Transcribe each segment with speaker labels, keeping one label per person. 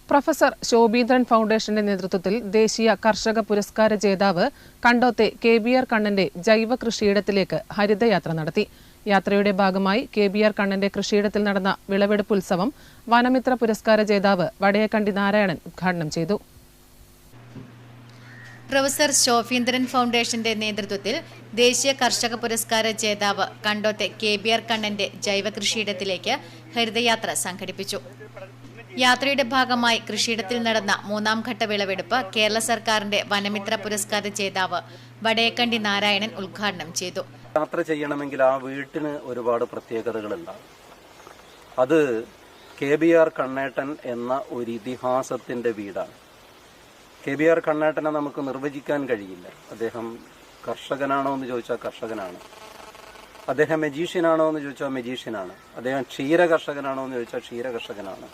Speaker 1: Professor Shobhindran ഫൗണ്ടേഷന്റെ നേതൃത്വത്തിൽ ദേശീയ കർഷക പുരസ്കാര ജേതാവ് കണ്ടോത്തെ KBR കണ്ണന്റെ ജൈവ കൃഷിയിടത്തിലേക്ക് ഹരിതയാത്ര നടത്തി. യാത്രയുടെ ഭാഗമായി KBR കണ്ണന്റെ കൃഷിയിടത്തിൽ നടന്ന വിളവെടുപ്പ് ഉത്സവം വനമിത്ര പുരസ്കാര ജേതാവ് വടയക്കണ്ടി നാരായണൻ ഉദ്ഘാടനം ചെയ്തു.
Speaker 2: പ്രൊഫസർ ശോഭീന്ദ്രൻ ഫൗണ്ടേഷന്റെ നേതൃത്വത്തിൽ ദേശീയ കർഷക പുരസ്കാര ജേതാവ് കണ്ടോത്തെ KBR കണ്ണന്റെ ജൈവ കൃഷിയിടത്തിലേക്ക് ഹരിതയാത്ര സംഘടിപ്പിച്ചു. യാത്രയുടെ ഭാഗമായി കൃഷിയിടത്തിൽ നടന്ന മൂന്നാം ഘട്ട വിളവെടുപ്പ് കേരള സർക്കാരിന്റെ വനമിത്ര പുരസ്കാര ജേതാവ് വടയക്കണ്ടി നാരായണൻ ഉദ്ഘാടനം ചെയ്തു.
Speaker 3: യാത്ര ചെയ്യണമെങ്കിൽ ആ വീട്ടിന് ഒരുപാട് പ്രത്യേകതകളുണ്ടാകും. അത് KBR കണ്ണേട്ടൻ എന്ന ഒരു ഇതിഹാസത്തിന്റെ വീടാണ്. KBR കണ്ണേട്ടനെ നമുക്ക് നിർവചിക്കാൻ കഴിയില്ല. അദ്ദേഹം കർഷകനാണോ എന്ന് ചോദിച്ചാൽ കർഷകനാണ്. അദ്ദേഹം മജീഷ്യനാണോ എന്ന് ചോദിച്ചാൽ മജീഷ്യനാണ്. അദ്ദേഹം ക്ഷീര കർഷകനാണോ എന്ന് ചോദിച്ചാൽ ക്ഷീര കർഷകനാണ്.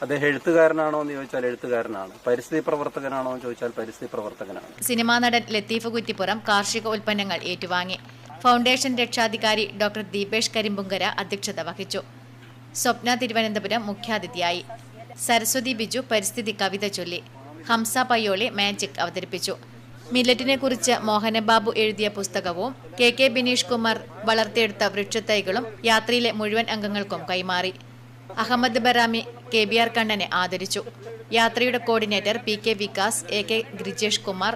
Speaker 3: അദ്ദേഹം എഴുത്തുകാരനാണോ എന്ന് ചോദിച്ചാൽ എഴുത്തുകാരനാണ്. പരിസ്ഥിതി പ്രവർത്തകനാണോ എന്ന് ചോദിച്ചാൽ പരിസ്ഥിതി പ്രവർത്തകനാണ്.
Speaker 2: സിനിമാ നടൻ ലത്തീഫ് കുറ്റിപ്പുറം കാർഷിക ഉൽപ്പന്നങ്ങൾ ഏറ്റുവാങ്ങി. ഫൗണ്ടേഷൻ രക്ഷാധികാരി ഡോക്ടർ ദീപേഷ് കരിമ്പുങ്കര അധ്യക്ഷത വഹിച്ചു. സ്വപ്ന തിരുവനന്തപുരം മുഖ്യാതിഥിയായി. സരസ്വതി ബിജു പരിസ്ഥിതി കവിത ചൊല്ലി. ഹംസ പയ്യോളി മാജിക് അവതരിപ്പിച്ചു. മില്ലറ്റിനെ കുറിച്ച് മോഹനബാബു എഴുതിയ പുസ്തകവും KK ബിനീഷ് കുമാർ വളർത്തിയെടുത്ത വൃക്ഷത്തൈകളും യാത്രയിലെ മുഴുവൻ അംഗങ്ങൾക്കും കൈമാറി. അഹമ്മദ് ബറാമി KBR കണ്ണനെ ആദരിച്ചു. യാത്രയുടെ coordinator PK Vikas, AK Grijesh Kumar,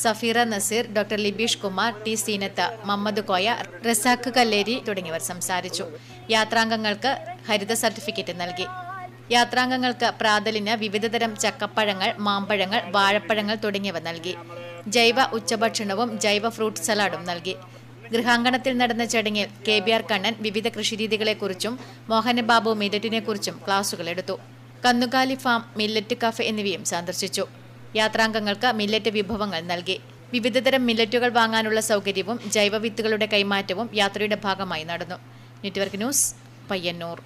Speaker 2: Safeera Nazeer, doctor Libeesh Kumar, T Seenath, Muhammad Koya, Razak Kalleri തുടങ്ങിയവർ സംസാരിച്ചു. യാത്രാംഗങ്ങൾക്ക് ഹരിത സർട്ടിഫിക്കറ്റ് നൽകി. യാത്രാംഗങ്ങൾക്ക് പ്രാതലിന് വിവിധതരം ചക്കപ്പഴങ്ങൾ, മാമ്പഴങ്ങൾ, വാഴപ്പഴങ്ങൾ തുടങ്ങിയവ നൽകി. ജൈവ ഉച്ചഭക്ഷണവും ജൈവ ഫ്രൂട്ട് സലാഡും നൽകി. ഗൃഹാങ്കണത്തിൽ നടന്ന ചടങ്ങിൽ KBR കണ്ണൻ വിവിധ കൃഷിരീതികളെക്കുറിച്ചും മോഹനബാബു മില്ലറ്റിനെക്കുറിച്ചും ക്ലാസുകൾ എടുത്തു. കന്നുകാലി ഫാം, മില്ലറ്റ് കഫെ എന്നിവയും സന്ദർശിച്ചു. യാത്രാംഗങ്ങൾക്ക് മില്ലറ്റ് വിഭവങ്ങൾ നൽകി. വിവിധതരം മില്ലറ്റുകൾ വാങ്ങാനുള്ള സൗകര്യവും ജൈവ വിത്തുകളുടെ കൈമാറ്റവും യാത്രയുടെ ഭാഗമായി നടന്നു. Network news, Payyanur.